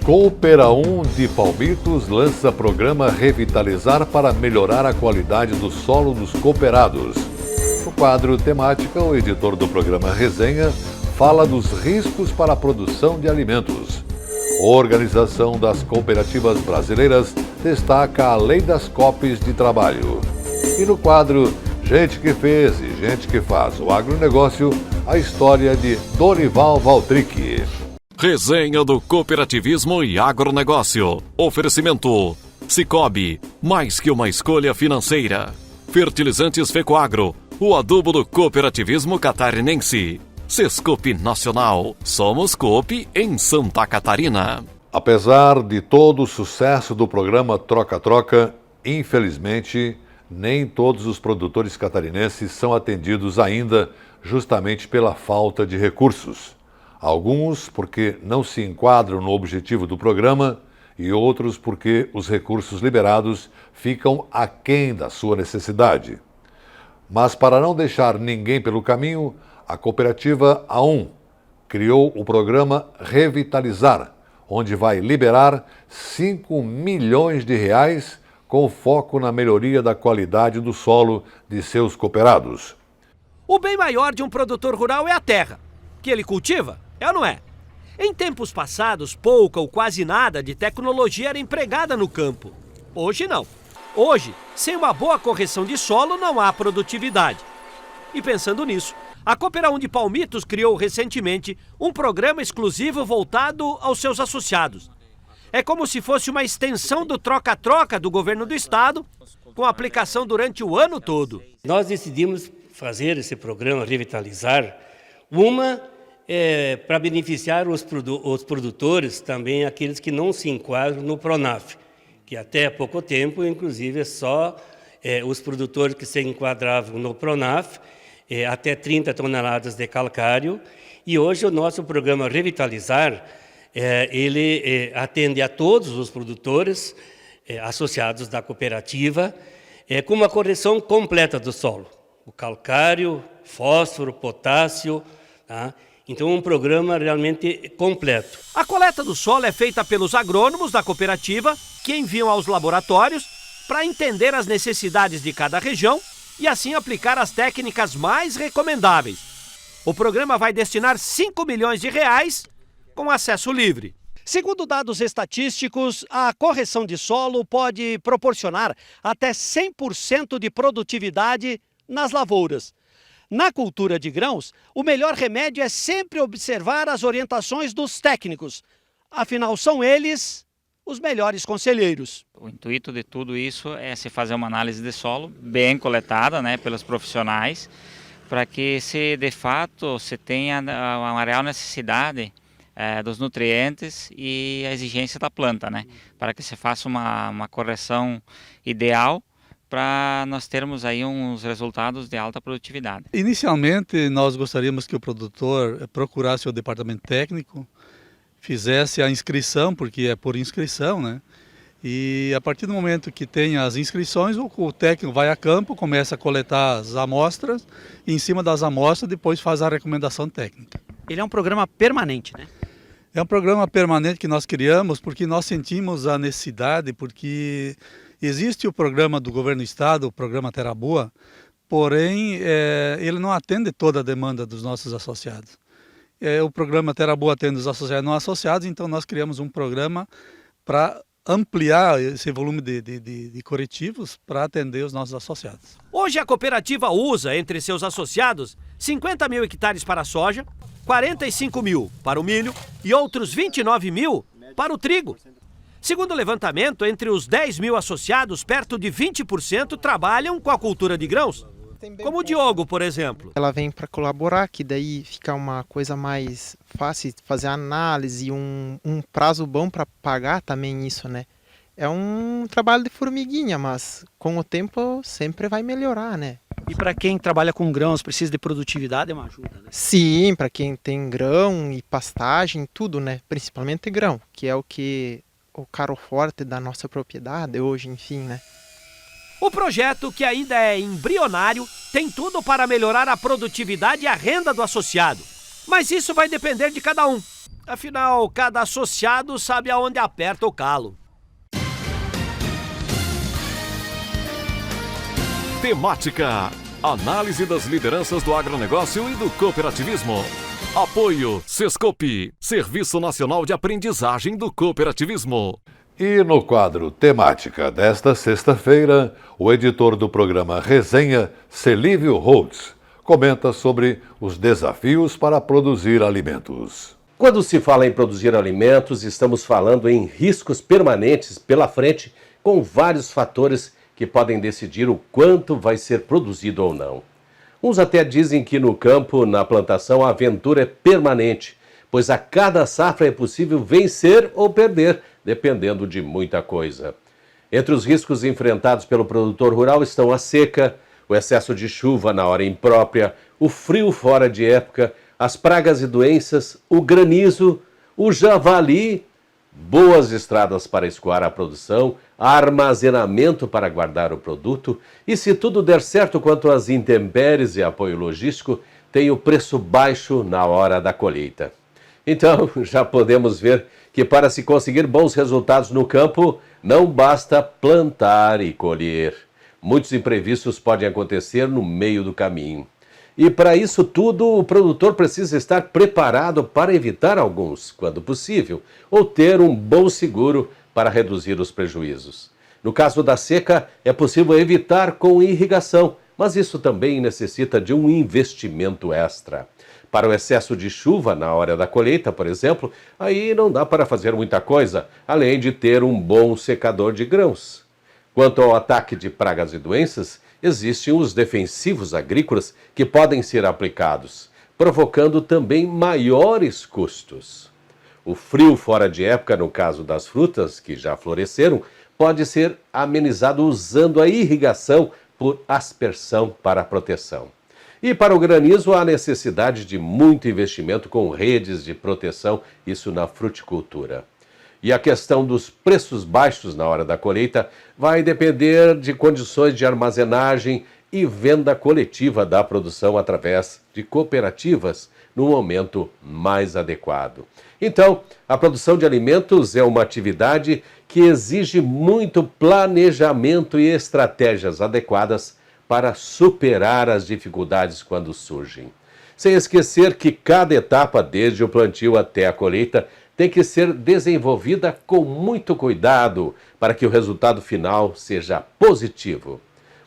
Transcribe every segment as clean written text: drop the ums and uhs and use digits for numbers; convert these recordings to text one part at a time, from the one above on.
Coopera 1 de Palmitos lança programa Revitalizar para melhorar a qualidade do solo dos cooperados. No quadro Temática, o editor do programa Resenha fala dos riscos para a produção de alimentos. A Organização das Cooperativas Brasileiras destaca a Lei das COPs de Trabalho. E no quadro Gente que Fez e Gente que Faz o Agronegócio, a história de Dorival Valtric. Resenha do Cooperativismo e Agronegócio. Oferecimento Sicoob, mais que uma escolha financeira. Fertilizantes Fecoagro, o adubo do cooperativismo catarinense. Sescope Nacional, somos Coop em Santa Catarina. Apesar de todo o sucesso do programa Troca-Troca, infelizmente, nem todos os produtores catarinenses são atendidos ainda justamente pela falta de recursos. Alguns porque não se enquadram no objetivo do programa e outros porque os recursos liberados ficam aquém da sua necessidade. Mas para não deixar ninguém pelo caminho, a cooperativa A1 criou o programa Revitalizar, onde vai liberar 5 milhões de reais com foco na melhoria da qualidade do solo de seus cooperados. O bem maior de um produtor rural é a terra, que ele cultiva, é ou não é? Em tempos passados, pouca ou quase nada de tecnologia era empregada no campo. Hoje não. Hoje, sem uma boa correção de solo, não há produtividade. E pensando nisso, a Coopera 1 de Palmitos criou recentemente um programa exclusivo voltado aos seus associados. É como se fosse uma extensão do troca-troca do governo do estado, com aplicação durante o ano todo. Nós decidimos fazer esse programa Revitalizar, para beneficiar os produtores, também aqueles que não se enquadram no Pronaf, que até há pouco tempo, inclusive, só os produtores que se enquadravam no Pronaf, até 30 toneladas de calcário, e hoje o nosso programa Revitalizar, ele atende a todos os produtores associados da cooperativa, com uma correção completa do solo, o calcário, fósforo, potássio, tá? Então, um programa realmente completo. A coleta do solo é feita pelos agrônomos da cooperativa, que enviam aos laboratórios para entender as necessidades de cada região e assim aplicar as técnicas mais recomendáveis. O programa vai destinar 5 milhões de reais com acesso livre. Segundo dados estatísticos, a correção de solo pode proporcionar até 100% de produtividade nas lavouras. Na cultura de grãos, o melhor remédio é sempre observar as orientações dos técnicos. Afinal, são eles os melhores conselheiros. O intuito de tudo isso é se fazer uma análise de solo bem coletada, pelos profissionais, para que se de fato se tenha uma real necessidade dos nutrientes e a exigência da planta, para que se faça uma correção ideal para nós termos aí uns resultados de alta produtividade. Inicialmente, nós gostaríamos que o produtor procurasse o departamento técnico, fizesse a inscrição, porque é por inscrição, E a partir do momento que tem as inscrições, o técnico vai a campo, começa a coletar as amostras e em cima das amostras depois faz a recomendação técnica. Ele é um programa permanente, É um programa permanente que nós criamos porque nós sentimos a necessidade, porque existe o programa do governo do estado, o programa Terra Boa, porém ele não atende toda a demanda dos nossos associados. O programa Terra Boa atende os associados e não associados, então nós criamos um programa para ampliar esse volume de corretivos para atender os nossos associados. Hoje a cooperativa usa entre seus associados 50 mil hectares para a soja, 45 mil para o milho e outros 29 mil para o trigo. Segundo o levantamento, entre os 10 mil associados, perto de 20% trabalham com a cultura de grãos. Como o Diogo, por exemplo. Ela vem para colaborar, que daí fica uma coisa mais fácil, fazer análise, um prazo bom para pagar também isso, É um trabalho de formiguinha, mas com o tempo sempre vai melhorar, E para quem trabalha com grãos, precisa de produtividade, é uma ajuda, Sim, para quem tem grão e pastagem, tudo, Principalmente grão, que é o caro forte da nossa propriedade hoje, enfim, O projeto, que ainda é embrionário, tem tudo para melhorar a produtividade e a renda do associado. Mas isso vai depender de cada um. Afinal, cada associado sabe aonde aperta o calo. Temática: análise das lideranças do agronegócio e do cooperativismo. Apoio Sescope, Serviço Nacional de Aprendizagem do Cooperativismo. E no quadro Temática desta sexta-feira, o editor do programa Resenha, Celívio Holtz, comenta sobre os desafios para produzir alimentos. Quando se fala em produzir alimentos, estamos falando em riscos permanentes pela frente, com vários fatores que podem decidir o quanto vai ser produzido ou não. Uns até dizem que no campo, na plantação, a aventura é permanente, pois a cada safra é possível vencer ou perder, dependendo de muita coisa. Entre os riscos enfrentados pelo produtor rural estão a seca, o excesso de chuva na hora imprópria, o frio fora de época, as pragas e doenças, o granizo, o javali, boas estradas para escoar a produção, armazenamento para guardar o produto e, se tudo der certo quanto às intempéries e apoio logístico, tem o preço baixo na hora da colheita. Então, já podemos ver que para se conseguir bons resultados no campo, não basta plantar e colher. Muitos imprevistos podem acontecer no meio do caminho. E para isso tudo, o produtor precisa estar preparado para evitar alguns, quando possível, ou ter um bom seguro para reduzir os prejuízos. No caso da seca, é possível evitar com irrigação, mas isso também necessita de um investimento extra. Para o excesso de chuva na hora da colheita, por exemplo, aí não dá para fazer muita coisa, além de ter um bom secador de grãos. Quanto ao ataque de pragas e doenças, existem os defensivos agrícolas que podem ser aplicados, provocando também maiores custos. O frio fora de época, no caso das frutas que já floresceram, pode ser amenizado usando a irrigação por aspersão para proteção. E para o granizo, há necessidade de muito investimento com redes de proteção, isso na fruticultura. E a questão dos preços baixos na hora da colheita vai depender de condições de armazenagem e venda coletiva da produção através de cooperativas no momento mais adequado. Então, a produção de alimentos é uma atividade que exige muito planejamento e estratégias adequadas para superar as dificuldades quando surgem. Sem esquecer que cada etapa, desde o plantio até a colheita, tem que ser desenvolvida com muito cuidado para que o resultado final seja positivo.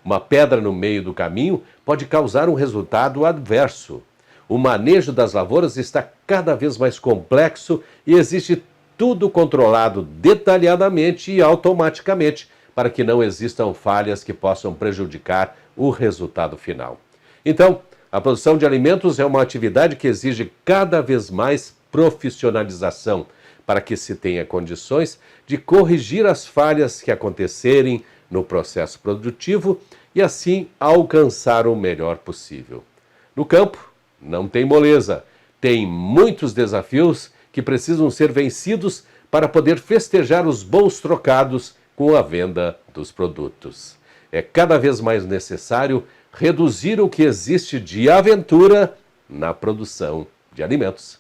Uma pedra no meio do caminho pode causar um resultado adverso. O manejo das lavouras está cada vez mais complexo e existe tudo controlado detalhadamente e automaticamente para que não existam falhas que possam prejudicar o resultado final. Então, a produção de alimentos é uma atividade que exige cada vez mais profissionalização para que se tenha condições de corrigir as falhas que acontecerem no processo produtivo e assim alcançar o melhor possível. No campo, não tem moleza, tem muitos desafios que precisam ser vencidos para poder festejar os bons trocados com a venda dos produtos. É cada vez mais necessário reduzir o que existe de aventura na produção de alimentos.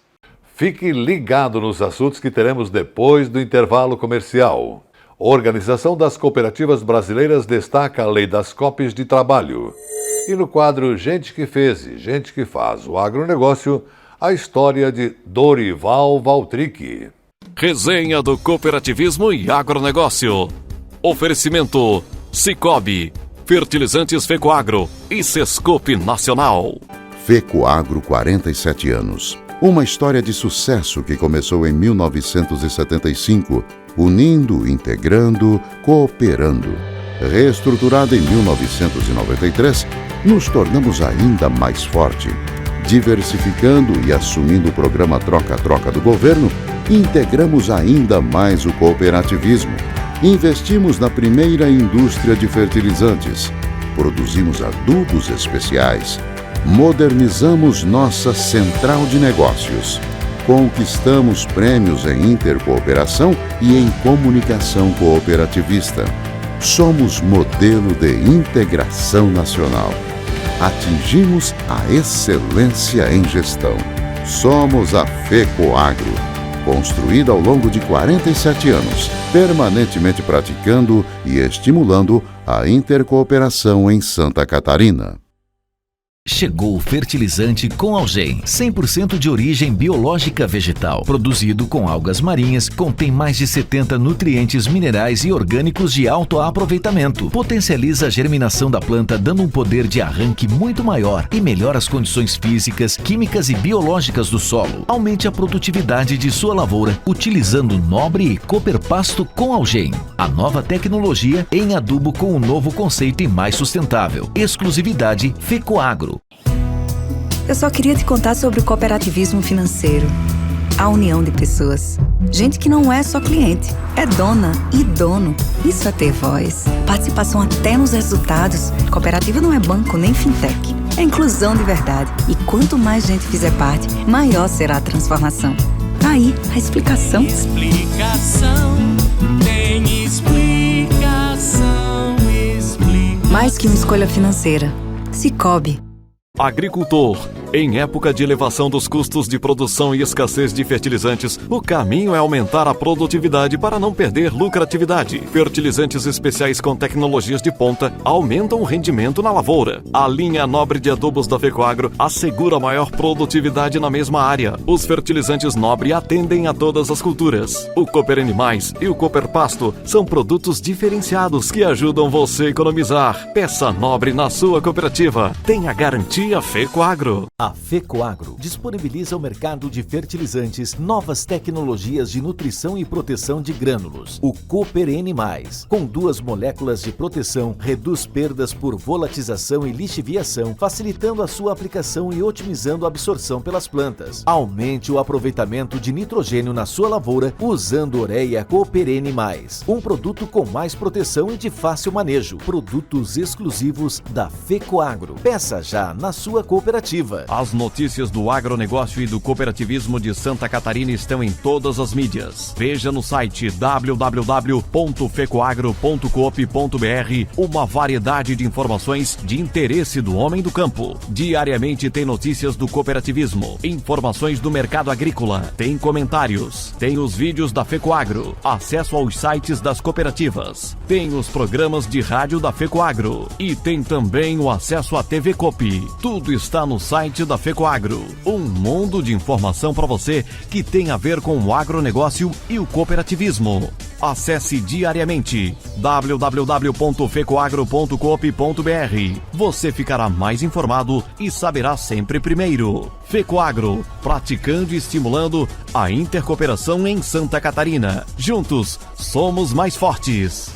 Fique ligado nos assuntos que teremos depois do intervalo comercial. A Organização das Cooperativas Brasileiras destaca a Lei das Coops de Trabalho. E no quadro Gente que Fez e Gente que Faz o Agronegócio, a história de Dorival Valtric. Resenha do Cooperativismo e Agronegócio. Oferecimento Sicoob, Fertilizantes Fecoagro e Sescope Nacional. Fecoagro, 47 anos. Uma história de sucesso que começou em 1975, unindo, integrando, cooperando. Reestruturada em 1993, nos tornamos ainda mais forte. Diversificando e assumindo o programa Troca-Troca do governo, integramos ainda mais o cooperativismo. Investimos na primeira indústria de fertilizantes. Produzimos adubos especiais. Modernizamos nossa central de negócios. Conquistamos prêmios em intercooperação e em comunicação cooperativista. Somos modelo de integração nacional. Atingimos a excelência em gestão. Somos a FECOAGRO, construída ao longo de 47 anos, permanentemente praticando e estimulando a intercooperação em Santa Catarina. Chegou o fertilizante com Algem, 100% de origem biológica vegetal, produzido com algas marinhas, contém mais de 70 nutrientes minerais e orgânicos de alto aproveitamento, potencializa a germinação da planta dando um poder de arranque muito maior e melhora as condições físicas, químicas e biológicas do solo. Aumente a produtividade de sua lavoura utilizando Nobre e Cooper Pasto com Algem. A nova tecnologia em adubo com um novo conceito e mais sustentável. Exclusividade FECOAGRO. Eu só queria te contar sobre o cooperativismo financeiro. A união de pessoas. Gente que não é só cliente, é dona e dono. Isso é ter voz. Participação até nos resultados. Cooperativa não é banco nem fintech. É inclusão de verdade. E quanto mais gente fizer parte, maior será a transformação. Aí, a explicação. Tem explicação. Mais que uma escolha financeira. Sicoob. Agricultor. Em época de elevação dos custos de produção e escassez de fertilizantes, o caminho é aumentar a produtividade para não perder lucratividade. Fertilizantes especiais com tecnologias de ponta aumentam o rendimento na lavoura. A linha Nobre de adubos da FECOAGRO assegura maior produtividade na mesma área. Os fertilizantes Nobre atendem a todas as culturas. O Cooper Animais e o Cooper Pasto são produtos diferenciados que ajudam você a economizar. Peça Nobre na sua cooperativa. Tenha garantia FECOAGRO. A FECOAGRO disponibiliza ao mercado de fertilizantes novas tecnologias de nutrição e proteção de grânulos. O Cooper N+, com 2 moléculas de proteção, reduz perdas por volatização e lixiviação, facilitando a sua aplicação e otimizando a absorção pelas plantas. Aumente o aproveitamento de nitrogênio na sua lavoura usando Ureia Cooper N+, um produto com mais proteção e de fácil manejo. Produtos exclusivos da FECOAGRO. Peça já na sua cooperativa. As notícias do agronegócio e do cooperativismo de Santa Catarina estão em todas as mídias. Veja no site www.fecoagro.coop.br uma variedade de informações de interesse do homem do campo. Diariamente tem notícias do cooperativismo, informações do mercado agrícola, tem comentários, tem os vídeos da FECOAGRO, acesso aos sites das cooperativas, tem os programas de rádio da FECOAGRO e tem também o acesso à TV Coop. Tudo está no site da FECOAGRO, um mundo de informação para você que tem a ver com o agronegócio e o cooperativismo. Acesse diariamente www.fecoagro.coop.br. Você ficará mais informado e saberá sempre primeiro. FECOAGRO, praticando e estimulando a intercooperação em Santa Catarina. Juntos, somos mais fortes.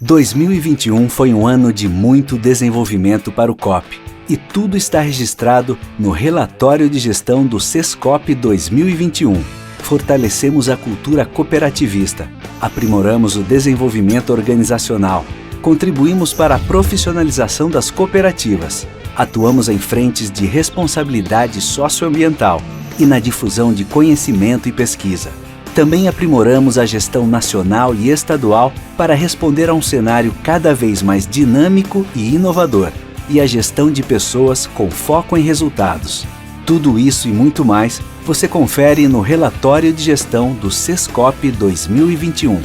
2021 foi um ano de muito desenvolvimento para o COP. E tudo está registrado no relatório de gestão do SESCOP 2021. Fortalecemos a cultura cooperativista, aprimoramos o desenvolvimento organizacional, contribuímos para a profissionalização das cooperativas, atuamos em frentes de responsabilidade socioambiental e na difusão de conhecimento e pesquisa. Também aprimoramos a gestão nacional e estadual para responder a um cenário cada vez mais dinâmico e inovador, e a gestão de pessoas com foco em resultados. Tudo isso e muito mais você confere no relatório de gestão do SESCOP 2021.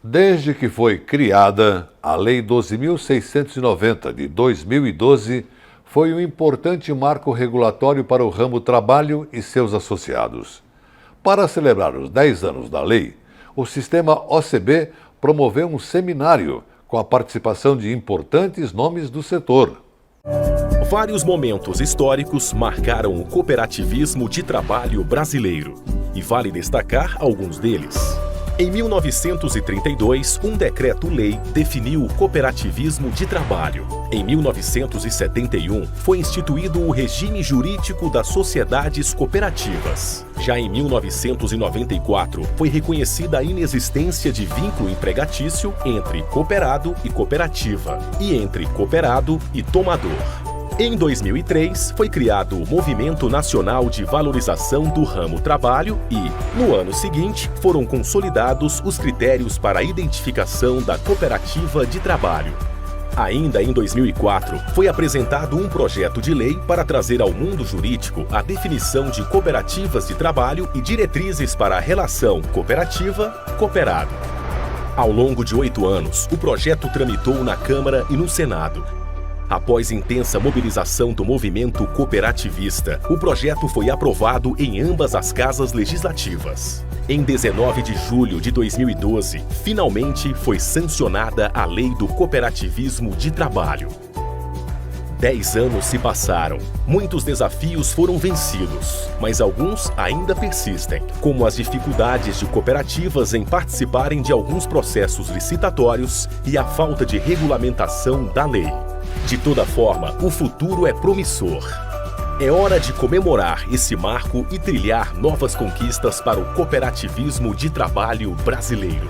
Desde que foi criada, a Lei 12.690 de 2012 foi um importante marco regulatório para o ramo trabalho e seus associados. Para celebrar os 10 anos da lei, o sistema OCB promoveu um seminário com a participação de importantes nomes do setor. Vários momentos históricos marcaram o cooperativismo de trabalho brasileiro, e vale destacar alguns deles. Em 1932, um decreto-lei definiu o cooperativismo de trabalho. Em 1971, foi instituído o regime jurídico das sociedades cooperativas. Já em 1994, foi reconhecida a inexistência de vínculo empregatício entre cooperado e cooperativa, e entre cooperado e tomador. Em 2003, foi criado o Movimento Nacional de Valorização do Ramo Trabalho e, no ano seguinte, foram consolidados os critérios para a identificação da cooperativa de trabalho. Ainda em 2004, foi apresentado um projeto de lei para trazer ao mundo jurídico a definição de cooperativas de trabalho e diretrizes para a relação cooperativa-cooperado. Ao longo de 8 anos, o projeto tramitou na Câmara e no Senado. Após intensa mobilização do movimento cooperativista, o projeto foi aprovado em ambas as casas legislativas. Em 19 de julho de 2012, finalmente foi sancionada a Lei do Cooperativismo de Trabalho. 10 anos se passaram. Muitos desafios foram vencidos, mas alguns ainda persistem, como as dificuldades de cooperativas em participarem de alguns processos licitatórios e a falta de regulamentação da lei. De toda forma, o futuro é promissor. É hora de comemorar esse marco e trilhar novas conquistas para o cooperativismo de trabalho brasileiro.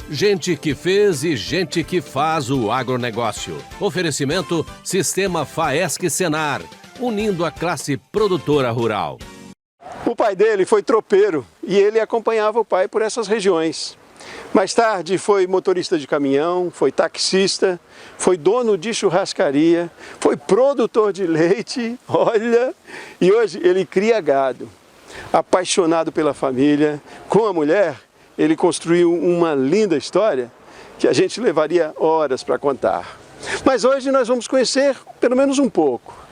Gente que fez e gente que faz o agronegócio. Oferecimento Sistema Faesc Senar, unindo a classe produtora rural. O pai dele foi tropeiro e ele acompanhava o pai por essas regiões. Mais tarde foi motorista de caminhão, foi taxista, foi dono de churrascaria, foi produtor de leite, olha, e hoje ele cria gado. Apaixonado pela família, com a mulher, ele construiu uma linda história que a gente levaria horas para contar. Mas hoje nós vamos conhecer pelo menos um pouco.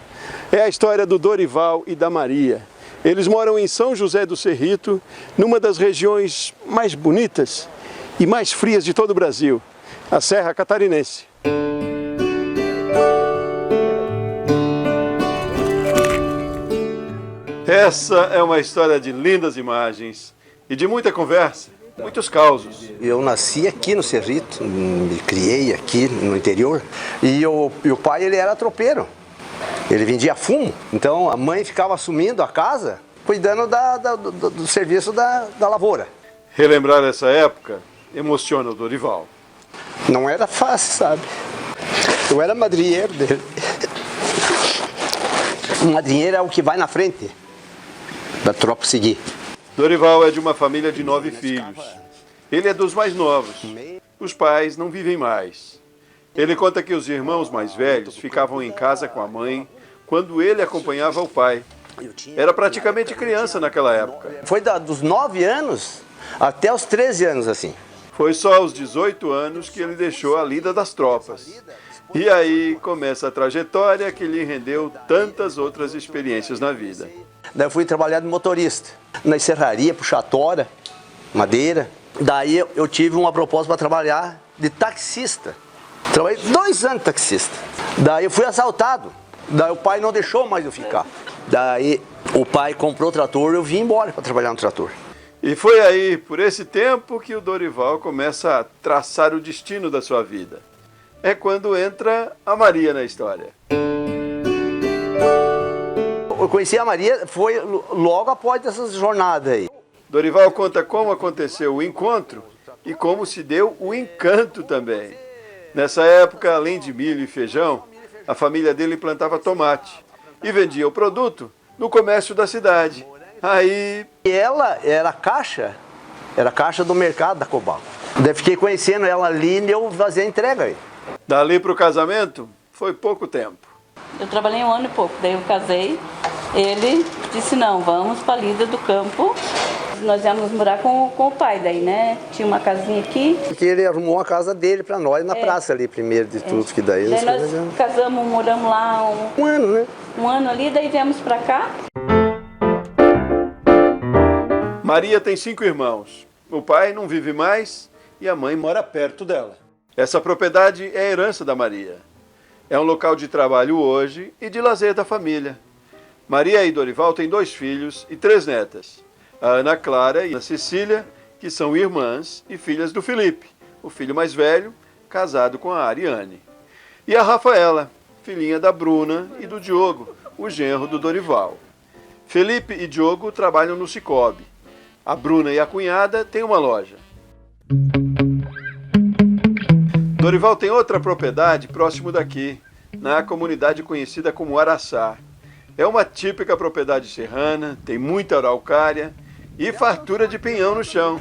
É a história do Dorival e da Maria. Eles moram em São José do Cerrito, numa das regiões mais bonitas e mais frias de todo o Brasil, a Serra Catarinense. Essa é uma história de lindas imagens e de muita conversa, muitos causos. Eu nasci aqui no Cerrito, me criei aqui no interior, e o pai ele era tropeiro. Ele vendia fumo, então a mãe ficava assumindo a casa, cuidando do serviço da lavoura. Relembrar essa época emociona o Dorival. Não era fácil, sabe? Eu era madrinheiro dele. O madrinheiro é o que vai na frente da tropa seguir. Dorival é de uma família de 9 filhos. Ele é dos mais novos. Os pais não vivem mais. Ele conta que os irmãos mais velhos ficavam em casa com a mãe quando ele acompanhava o pai. Era praticamente criança naquela época. Foi dos 9 anos até os 13 anos, assim. Foi só aos 18 anos que ele deixou a lida das tropas. E aí começa a trajetória que lhe rendeu tantas outras experiências na vida. Daí eu fui trabalhar de motorista, na serraria, puxar tora, madeira. Daí eu tive uma proposta para trabalhar de taxista. Trabalhei 2 anos de taxista. Daí eu fui assaltado. Daí o pai não deixou mais eu ficar. Daí o pai comprou o trator e eu vim embora para trabalhar no trator. E foi aí, por esse tempo, que o Dorival começa a traçar o destino da sua vida. É quando entra a Maria na história. Eu conheci a Maria, foi logo após essas jornadas aí. Dorival conta como aconteceu o encontro e como se deu o encanto também. Nessa época, além de milho e feijão, a família dele plantava tomate e vendia o produto no comércio da cidade. Aí... E ela era caixa do mercado da Cobal. Daí fiquei conhecendo ela ali e eu fazia a entrega aí. Dali para o casamento, foi pouco tempo. Eu trabalhei 1 ano e pouco, daí eu casei. Ele disse, não, vamos para a lida do campo. Nós íamos morar com o pai daí, né? Tinha uma casinha aqui. Porque ele arrumou a casa dele para nós na praça ali, primeiro de tudo. Que daí nós casamos, moramos lá um ano, né? 1 ano ali, daí viemos para cá. Maria tem 5 irmãos. O pai não vive mais e a mãe mora perto dela. Essa propriedade é a herança da Maria. É um local de trabalho hoje e de lazer da família. Maria e Dorival têm 2 filhos e 3 netas. A Ana Clara e a Cecília, que são irmãs e filhas do Felipe, o filho mais velho, casado com a Ariane. E a Rafaela, filhinha da Bruna e do Diogo, o genro do Dorival. Felipe e Diogo trabalham no Sicoob. A Bruna e a cunhada têm uma loja. Dorival tem outra propriedade próximo daqui, na comunidade conhecida como Araçá. É uma típica propriedade serrana, tem muita araucária e fartura de pinhão no chão.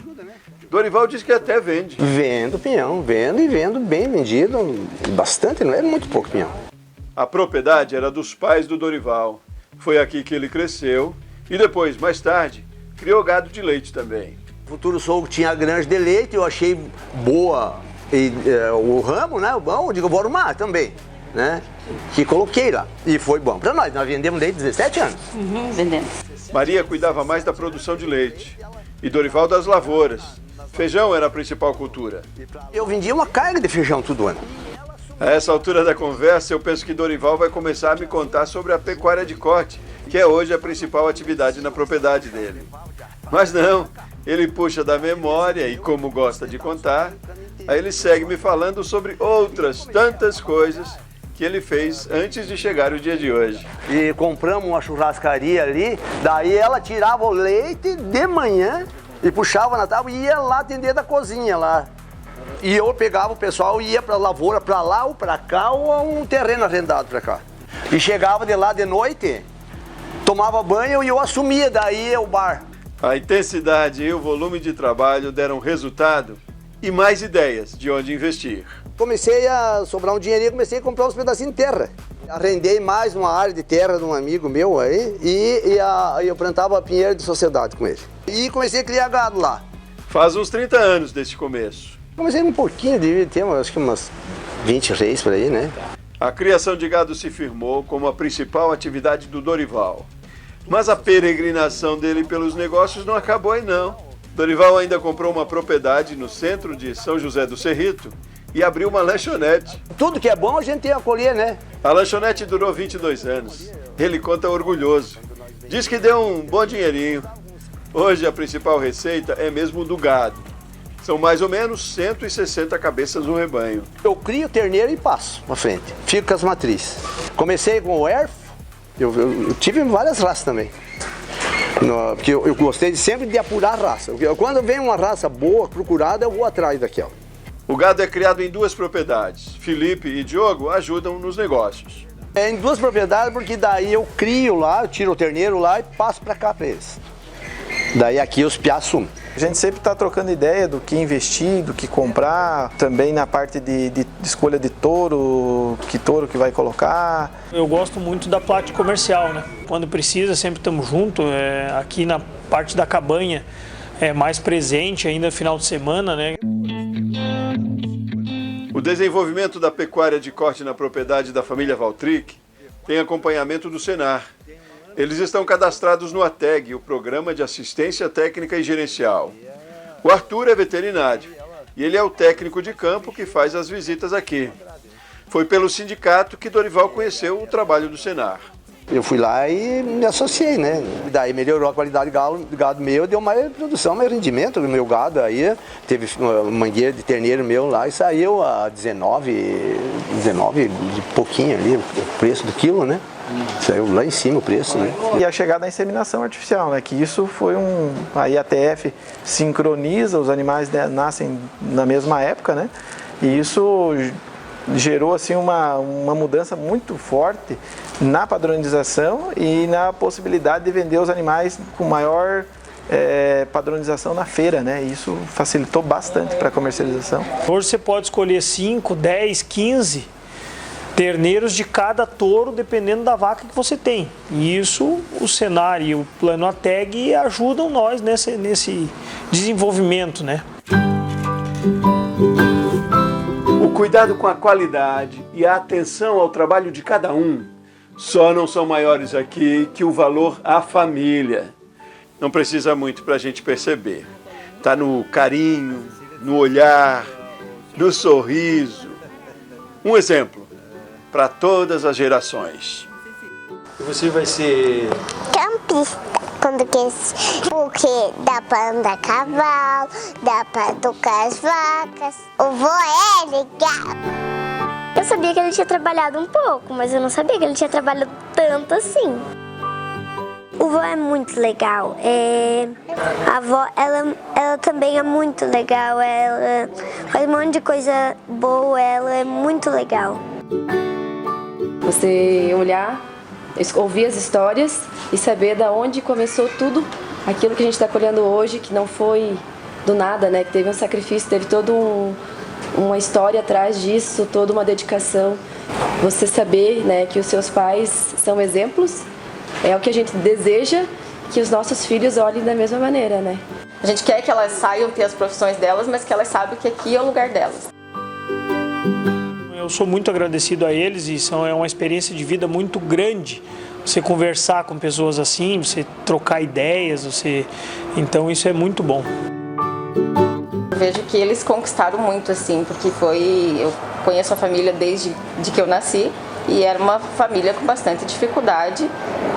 Dorival diz que até vende. Vendo pinhão, vendo e vendo bem vendido, bastante, não é muito pouco pinhão. A propriedade era dos pais do Dorival. Foi aqui que ele cresceu e depois, mais tarde, criou gado de leite também. O futuro sogro tinha a granja de leite, eu achei boa o ramo, né? Bom, eu digo, vou arrumar também, né? Que coloquei lá. E foi bom para nós. Nós vendemos leite 17 anos. Vendemos. Maria cuidava mais da produção de leite e Dorival das lavouras. Feijão era a principal cultura. Eu vendia uma carga de feijão todo ano. A essa altura da conversa, eu penso que Dorival vai começar a me contar sobre a pecuária de corte, que é hoje a principal atividade na propriedade dele. Mas não, ele puxa da memória e, como gosta de contar, aí ele segue me falando sobre outras tantas coisas que ele fez antes de chegar o dia de hoje. E compramos uma churrascaria ali, daí ela tirava o leite de manhã e puxava na tábua e ia lá atender da cozinha lá. E eu pegava o pessoal e ia para a lavoura, para lá ou para cá, ou um terreno arrendado para cá. E chegava de lá de noite, tomava banho e eu assumia daí o bar. A intensidade e o volume de trabalho deram resultado e mais ideias de onde investir. Comecei a sobrar um dinheirinho, comecei a comprar uns pedacinhos de terra. Arrendei mais uma área de terra de um amigo meu aí e eu plantava pinheiro de sociedade com ele. E comecei a criar gado lá. Faz uns 30 anos desse começo. Comecei um pouquinho, devia ter acho que umas 20 reis por aí, né? A criação de gado se firmou como a principal atividade do Dorival. Mas a peregrinação dele pelos negócios não acabou aí não. Dorival ainda comprou uma propriedade no centro de São José do Cerrito e abriu uma lanchonete. Tudo que é bom a gente tem a colher, né? A lanchonete durou 22 anos. Ele conta orgulhoso. Diz que deu um bom dinheirinho. Hoje a principal receita é mesmo do gado. São mais ou menos 160 cabeças no rebanho. Eu crio terneiro e passo pra frente. Fico com as matrizes. Comecei com o erfo. Eu tive várias raças também. Porque eu gostei sempre de apurar a raça. Quando vem uma raça boa, procurada, eu vou atrás daquela. O gado é criado em duas propriedades. Felipe e Diogo ajudam nos negócios. É em duas propriedades, porque daí eu crio lá, eu tiro o terneiro lá e passo pra cá pra eles. Daí aqui os piá assumem. A gente sempre está trocando ideia do que investir, do que comprar, também na parte de escolha de touro, que touro que vai colocar. Eu gosto muito da parte comercial, né? Quando precisa, sempre estamos juntos. Aqui na parte da cabanha é mais presente ainda no final de semana, né? O desenvolvimento da pecuária de corte na propriedade da família Valtric tem acompanhamento do Senar. Eles estão cadastrados no ATEG, o Programa de Assistência Técnica e Gerencial. O Arthur é veterinário e ele é o técnico de campo que faz as visitas aqui. Foi pelo sindicato que Dorival conheceu o trabalho do Senar. Eu fui lá e me associei, né? Daí melhorou a qualidade do gado meu, deu mais produção, mais rendimento do meu gado. Aí teve uma mangueira de terneiro meu lá e saiu a 19 de pouquinho ali, o preço do quilo, né? Saiu lá em cima o preço, né? E a chegada da inseminação artificial, né? Que isso foi a IATF sincroniza, os animais, né, nascem na mesma época, né? E isso gerou assim uma mudança muito forte na padronização e na possibilidade de vender os animais com maior padronização na feira, né? Isso facilitou bastante para a comercialização. Hoje você pode escolher 5, 10, 15 terneiros de cada touro, dependendo da vaca que você tem. E isso, o Senar e o Plano ATEG ajudam nós nesse desenvolvimento, né? O cuidado com a qualidade e a atenção ao trabalho de cada um só não são maiores aqui que o valor à família. Não precisa muito para a gente perceber. Está no carinho, no olhar, no sorriso. Um exemplo para todas as gerações. Você vai ser campista quando crescer, porque dá para andar cavalo, dá para educar as vacas. O vô é legal. Eu sabia que ele tinha trabalhado um pouco, mas eu não sabia que ele tinha trabalhado tanto assim. O vô é muito legal. A avó, ela também é muito legal. Ela faz um monte de coisa boa. Ela é muito legal. Você olhar, ouvir as histórias e saber da onde começou tudo aquilo que a gente está colhendo hoje, que não foi do nada, né? Que teve um sacrifício, teve toda uma história atrás disso, toda uma dedicação. Você saber, né, que os seus pais são exemplos, é o que a gente deseja que os nossos filhos olhem da mesma maneira, né? A gente quer que elas saiam ter as profissões delas, mas que elas saibam que aqui é o lugar delas. Eu sou muito agradecido a eles e é uma experiência de vida muito grande. Você conversar com pessoas assim, você trocar ideias, então isso é muito bom. Eu vejo que eles conquistaram muito, assim, porque eu conheço a família desde que eu nasci e era uma família com bastante dificuldade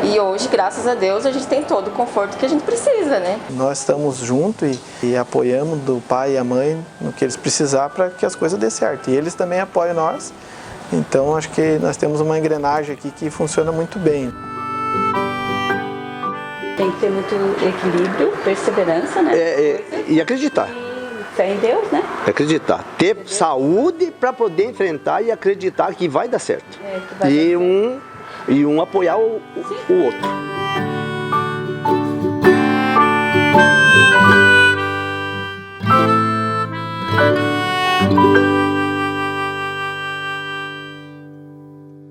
e hoje, graças a Deus, a gente tem todo o conforto que a gente precisa, né? Nós estamos juntos e apoiamos do pai e a mãe no que eles precisar para que as coisas dê certo. E eles também apoiam nós, então acho que nós temos uma engrenagem aqui que funciona muito bem. Tem que ter muito equilíbrio, perseverança, né? E acreditar. Fé em Deus, né? Acreditar. Ter saúde para poder enfrentar e acreditar que vai dar certo. E um apoiar o outro.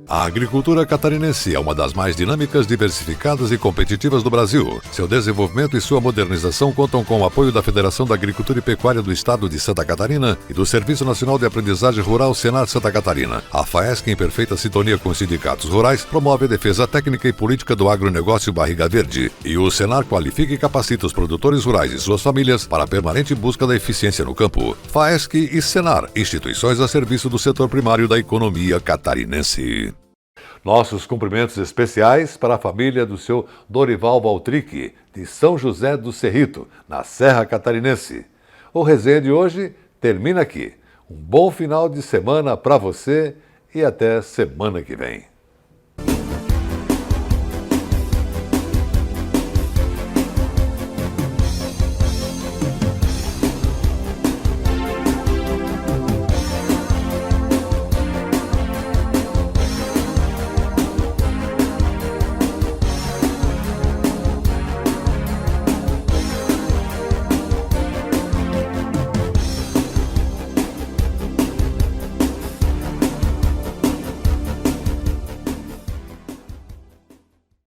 A agricultura catarinense é uma das mais dinâmicas, diversificadas e competitivas do Brasil. Seu desenvolvimento e sua modernização contam com o apoio da Federação da Agricultura e Pecuária do Estado de Santa Catarina e do Serviço Nacional de Aprendizagem Rural Senar Santa Catarina. A FAESC, em perfeita sintonia com os sindicatos rurais, promove a defesa técnica e política do agronegócio Barriga Verde. E o Senar qualifica e capacita os produtores rurais e suas famílias para a permanente busca da eficiência no campo. FAESC e Senar, instituições a serviço do setor primário da economia catarinense. Nossos cumprimentos especiais para a família do seu Dorival Valtric, de São José do Cerrito, na Serra Catarinense. O resenha de hoje termina aqui. Um bom final de semana para você e até semana que vem.